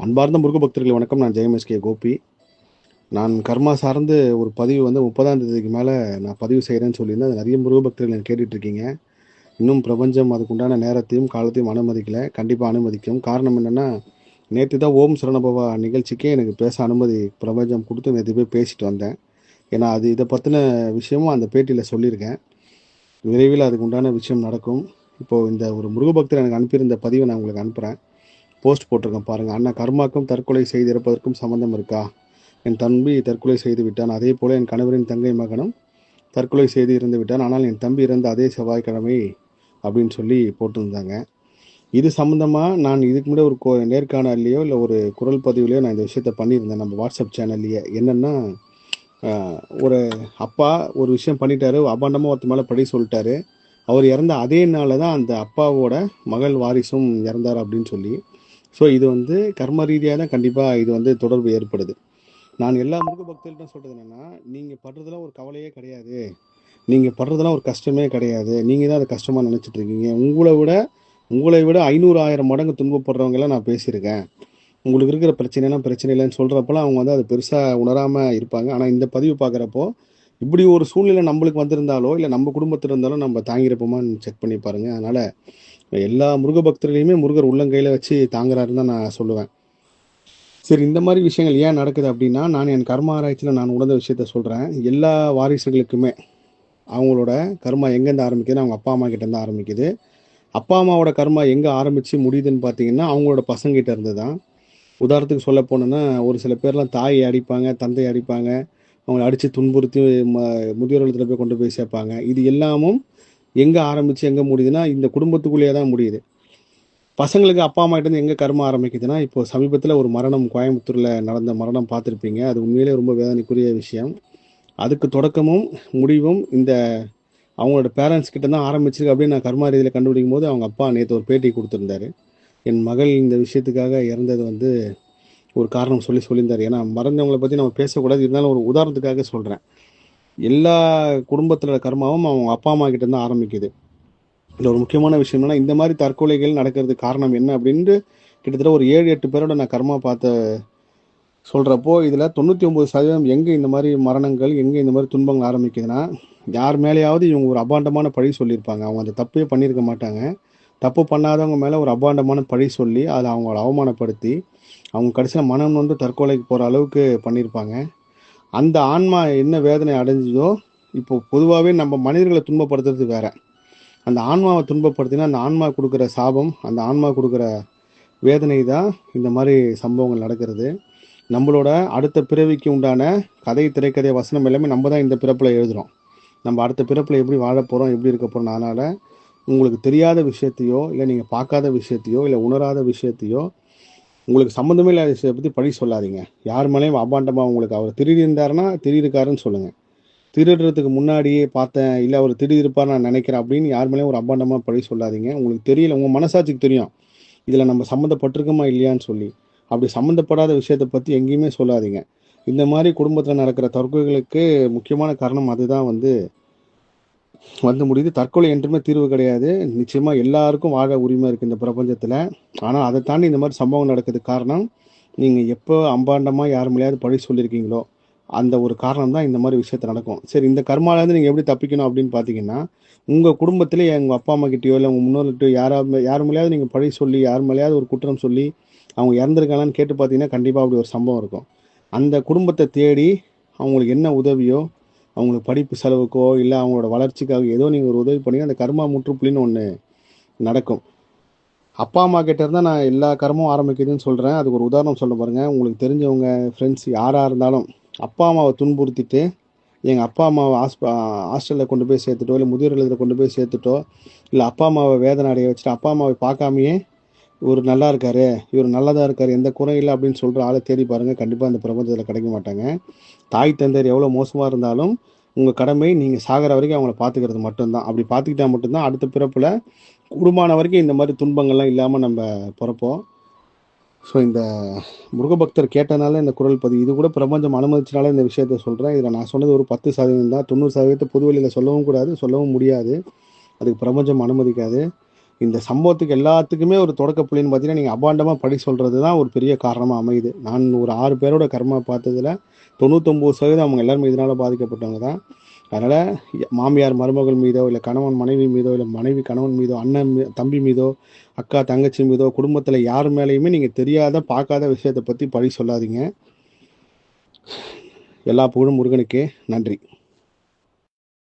அன்பார்ந்த முருக பக்தர்கள் வணக்கம். நான் ஜெயமஸ்கே கோபி. நான் கர்மா சார்ந்து ஒரு பதிவு 30ஆம் தேதிக்கு மேலே நான் பதிவு செய்கிறேன்னு சொல்லியிருந்தேன். அது நிறைய முருக பக்தர்கள் எனக்கு கேட்டுட்ருக்கீங்க. இன்னும் பிரபஞ்சம் அதுக்குண்டான நேரத்தையும் காலத்தையும் அனுமதிக்கல. கண்டிப்பாக அனுமதிக்கும். காரணம் என்னென்னா, நேற்று தான் ஓம் சரவணபவா நிகழ்ச்சிக்கே எனக்கு பேச அனுமதி பிரபஞ்சம் கொடுத்து நேற்று போய் பேசிட்டு வந்தேன். ஏன்னா அது இதை பற்றின விஷயமும் அந்த பேட்டியில் சொல்லியிருக்கேன். விரைவில் அதுக்கு உண்டான விஷயம் நடக்கும். இப்போது இந்த ஒரு முருக பக்தர் எனக்கு அனுப்பியிருந்த பதிவை நான் உங்களுக்கு அனுப்புகிறேன். போஸ்ட் போட்டிருக்கேன் பாருங்கள். அண்ணா, கர்மாக்கும் தற்கொலை செய்து இறப்பதற்கும் சம்மந்தம் இருக்கா? என் தம்பி தற்கொலை செய்து விட்டான். அதே போல என் கணவரின் தங்கை மகனும் தற்கொலை செய்து இறந்து விட்டான். ஆனால் என் தம்பி இறந்த அதே செவ்வாய்க்கிழமை அப்படின்னு சொல்லி போட்டிருந்தாங்க. இது சம்மந்தமாக நான் இதுக்கு முன்னாடி ஒரு நேர்காணல்லையோ இல்லை ஒரு குரல் பதிவுலையோ நான் இந்த விஷயத்த பண்ணியிருந்தேன் நம்ம வாட்ஸ்அப் சேனல்லையே. என்னென்னா, ஒரு அப்பா ஒரு விஷயம் பண்ணிட்டாரு, அபாண்டமாக ஒருத்த மேலே பழி சொல்லிட்டாரு. அவர் இறந்த அதே நாளில் தான் அந்த அப்பாவோட மகள் வாரிசும் இறந்தார் அப்படின்னு சொல்லி. ஸோ இது கர்ம ரீதியாக தான் கண்டிப்பாக இது தொடர்பு ஏற்படுது. நான் எல்லா முருக பக்தர்கள்ட்ட சொல்கிறது என்னென்னா, நீங்கள் படுறதெல்லாம் ஒரு கவலையே கிடையாது, நீங்கள் படுறதெல்லாம் ஒரு கஷ்டமே கிடையாது, நீங்கள் தான் அதை கஷ்டமாக நினச்சிட்ருக்கீங்க. உங்களை விட 500,000 மடங்கு துன்பப்படுறவங்களாம் நான் பேசியிருக்கேன். உங்களுக்கு இருக்கிற பிரச்சனைலாம் பிரச்சனை இல்லைன்னு சொல்கிறப்பெல்லாம் அவங்க அதை பெருசாக உணராமல் இருப்பாங்க. ஆனால் இந்த பதிவு பார்க்குறப்போ, இப்படி ஒரு சூழ்நிலை நம்மளுக்கு வந்திருந்தாலோ இல்லை நம்ம குடும்பத்தில் இருந்தாலும் நம்ம தாங்கியிருப்போமான்னு செக் பண்ணி பாருங்கள். அதனால் எல்லா முருக பக்தர்களையுமே முருகர் உள்ளங்கையில் வச்சு தாங்குறாருன்னு தான் நான் சொல்லுவேன். சரி, இந்த மாதிரி விஷயங்கள் ஏன் நடக்குது அப்படின்னா, நான் என் கர்ம ஆராய்ச்சியில் நான் உணர்ந்த விஷயத்த சொல்கிறேன். எல்லா வாரிசுகளுக்குமே அவங்களோட கர்மா எங்கேருந்து ஆரம்பிக்குதுன்னா, அவங்க அப்பா அம்மா கிட்டேருந்து ஆரம்பிக்குது. அப்பா அம்மாவோட கர்மா எங்கே ஆரம்பித்து முடியுதுன்னு பார்த்தீங்கன்னா, அவங்களோட பசங்கிட்ட இருந்து தான். உதாரணத்துக்கு சொல்ல போனோன்னா, ஒரு சில பேர்லாம் தாயை அடிப்பாங்க, தந்தையை அடிப்பாங்க, அவங்கள அடித்து துன்புறுத்தி முதியோர் இல்லத்தில் போய் கொண்டு போய் சேர்ப்பாங்க. இது எல்லாமும் எங்கே ஆரம்பித்து எங்கே முடியுதுன்னா, இந்த குடும்பத்துக்குள்ளேயே தான் முடியுது. பசங்களுக்கு அப்பா அம்மா கிட்டேருந்து எங்கே கர்மம் ஆரம்பிக்குதுன்னா, இப்போது சமீபத்தில் ஒரு மரணம் கோயம்புத்தூரில் நடந்த மரணம் பார்த்துருப்பீங்க. அது உண்மையிலே ரொம்ப வேதனைக்குரிய விஷயம். அதுக்கு தொடக்கமும் முடிவும் அவங்களோட பேரண்ட்ஸ் கிட்ட தான் ஆரம்பிச்சிருக்கு அப்படின்னு நான் கர்மா ரீதியில் கண்டுபிடிக்கும் போது, அவங்க அப்பா நேற்று ஒரு பேட்டி கொடுத்துருந்தாரு. என் மகள் இந்த விஷயத்துக்காக இறந்தது ஒரு காரணம் சொல்லியிருந்தார். ஏன்னா மறந்தவங்களை பற்றி நம்ம பேசக்கூடாது, இருந்தாலும் ஒரு உதாரணத்துக்காக சொல்கிறேன். எல்லா குடும்பத்தில் கர்மாவும் அவங்க அப்பா அம்மா கிட்டேருந்து ஆரம்பிக்குது. இதில் ஒரு முக்கியமான விஷயம் என்னன்னா, இந்த மாதிரி தற்கொலைகள் நடக்கிறதுக்கு காரணம் என்ன அப்படின்ட்டு கிட்டத்தட்ட ஒரு 7-8 பேரோட நான் கர்மா பார்த்த சொல்கிறப்போ, இதில் 99% எங்கே இந்த மாதிரி மரணங்கள், எங்கே இந்த மாதிரி துன்பங்கள் ஆரம்பிக்குதுன்னா, யார் மேலேயாவது இவங்க ஒரு அபாண்டமான பழி சொல்லியிருப்பாங்க. அவங்க அந்த தப்பே பண்ணியிருக்க மாட்டாங்க. தப்பு பண்ணாதவங்க மேலே ஒரு அபாண்டமான பழி சொல்லி அதில் அவங்கள அவமானப்படுத்தி அவங்க கடைசியில் மனம் வந்து தற்கொலைக்கு போகிற அளவுக்கு பண்ணியிருப்பாங்க. அந்த ஆன்மா என்ன வேதனை அடைஞ்சதோ, இப்போ பொதுவாகவே நம்ம மனிதர்களை துன்பப்படுத்துறது வேற, அந்த ஆன்மாவை துன்பப்படுத்தினா அந்த ஆன்மா கொடுக்குற சாபம், அந்த ஆன்மா கொடுக்குற வேதனை தான் இந்த மாதிரி சம்பவங்கள் நடக்கிறது. நம்மளோட அடுத்த பிறவிக்கு உண்டான கதை, திரைக்கதை, வசனம் எல்லாமே நம்ம தான் இந்த பிறப்பில் எழுதுகிறோம். நம்ம அடுத்த பிறப்பில் எப்படி வாழ போகிறோம், எப்படி இருக்க போகிறோம். அதனால் உங்களுக்கு தெரியாத விஷயத்தையோ இல்லை நீங்கள் பார்க்காத விஷயத்தையோ இல்லை உணராத விஷயத்தையோ உங்களுக்கு சம்மந்தமே இல்லாத விஷயத்தை பற்றி பழி சொல்லாதீங்க. யார் மேலேயும் அபாண்டமாக உங்களுக்கு அவர் திருடியிருந்தாருன்னா திருடிருக்காருன்னு சொல்லுங்கள். திருடுறதுக்கு முன்னாடியே பார்த்தேன், இல்லை அவர் திருடியிருப்பார் நான் நினைக்கிறேன் அப்படின்னு யார் மேலேயும் ஒரு அபாண்டமாக பழி சொல்லாதீங்க. உங்களுக்கு தெரியல, உங்கள் மனசாட்சிக்கு தெரியும் இதில் நம்ம சம்மந்தப்பட்டிருக்கோமா இல்லையான்னு சொல்லி. அப்படி சம்மந்தப்படாத விஷயத்தை பற்றி எங்கேயுமே சொல்லாதீங்க. இந்த மாதிரி குடும்பத்தில் நடக்கிற தற்கொலைகளுக்கு முக்கியமான காரணம் அதுதான் முடியுது. தற்கொலை என்றுமே தீர்வு கிடையாது. நிச்சயமாக எல்லாருக்கும் வாழ உரிமை இருக்குது இந்த பிரபஞ்சத்தில். ஆனால் அதை தாண்டி இந்த மாதிரி சம்பவம் நடக்கிறதுக்கு காரணம், நீங்கள் எப்போ அம்பாண்டமாக யார் மேலேயாவது பழி சொல்லியிருக்கீங்களோ அந்த ஒரு காரணம் தான் இந்த மாதிரி விஷயத்தை நடக்கும். சரி, இந்த கர்மாலேருந்து நீங்கள் எப்படி தப்பிக்கணும் அப்படின்னு பார்த்தீங்கன்னா, உங்கள் குடும்பத்திலே உங்கள் அப்பா அம்மா கிட்டேயோ இல்லை உங்கள் முன்னோர்கிட்டயோ யார் மேலேயாவது நீங்கள் பழி சொல்லி, யார் மேலேயாவது ஒரு குற்றம் சொல்லி அவங்க இறந்துருக்காங்களான்னு கேட்டு பார்த்தீங்கன்னா, கண்டிப்பாக அப்படி ஒரு சம்பவம் இருக்கும். அந்த குடும்பத்தை தேடி அவங்களுக்கு என்ன உதவியோ, அவங்களுக்கு படிப்பு செலவுக்கோ இல்லை அவங்களோட வளர்ச்சிக்காக ஏதோ நீங்கள் ஒரு உதவி பண்ணி அந்த கர்மா முற்றுப்புள்ளின்னு ஒன்று நடக்கும். அப்பா அம்மா கிட்ட இருந்தால் நான் எல்லா கர்மமும் ஆரம்பிக்குதுன்னு சொல்கிறேன். அதுக்கு ஒரு உதாரணம் சொல்ல பாருங்கள். உங்களுக்கு தெரிஞ்சவங்க, ஃப்ரெண்ட்ஸ் யாராக இருந்தாலும் அப்பா அம்மாவை துன்புறுத்திட்டு எங்கள் அப்பா அம்மாவை ஹாஸ்டலில் கொண்டு போய் சேர்த்துட்டோ இல்லை முதியோர் இல்லத்தில் கொண்டு போய் சேர்த்துட்டோ இல்லை அப்பா அம்மாவை வேதனை அடைய வச்சுட்டு அப்பா அம்மாவை பார்க்காமையே இவர் நல்லா இருக்காரு, இவர் நல்லதாக இருக்கார், எந்த குறை இல்லை அப்படின்னு சொல்கிற ஆளை தேடி பாருங்கள். கண்டிப்பாக இந்த பிரபஞ்சத்தில் கிடைக்க மாட்டாங்க. தாய் தந்தையர் எவ்வளோ மோசமாக இருந்தாலும் உங்கள் கடமை நீங்கள் சாகிற வரைக்கும் அவங்கள பார்த்துக்கிறது மட்டும்தான். அப்படி பார்த்துக்கிட்டா மட்டும்தான் அடுத்த பிறப்பில் குடும்பமான வரைக்கும் இந்த மாதிரி துன்பங்கள்லாம் இல்லாமல் நம்ம பிறப்போம். ஸோ இந்த முருகபக்தர் கேட்டனால இந்த குரல் பதிவு, இது கூட பிரபஞ்சம் அனுமதிச்சனால இந்த விஷயத்த சொல்கிறேன். இதில் நான் சொன்னது ஒரு 10% தான். 90% பொதுவெளியில் சொல்லவும் கூடாது, சொல்லவும் முடியாது. அதுக்கு பிரபஞ்சம் அனுமதிக்காது. இந்த சம்பவத்துக்கு எல்லாத்துக்குமே ஒரு தொடக்க புள்ளின்னு பார்த்தீங்கன்னா, நீங்கள் அபாண்டமாக பழி சொல்கிறது தான் ஒரு பெரிய காரணமாக அமையுது. நான் ஒரு 6 பேரோட கர்மா பார்த்ததுல 99% அவங்க எல்லாருமே இதனால் பாதிக்கப்பட்டவங்க தான். அதனால் மாமியார் மருமகள் மீதோ, இல்லை கணவன் மனைவி மீதோ, இல்லை மனைவி கணவன் மீதோ, அண்ணன் தம்பி மீதோ, அக்கா தங்கச்சி மீதோ, குடும்பத்தில் யார் மேலேயுமே நீங்கள் தெரியாத பார்க்காத விஷயத்தை பற்றி பழி சொல்லாதீங்க. எல்லா புகழும் முருகனுக்கே. நன்றி.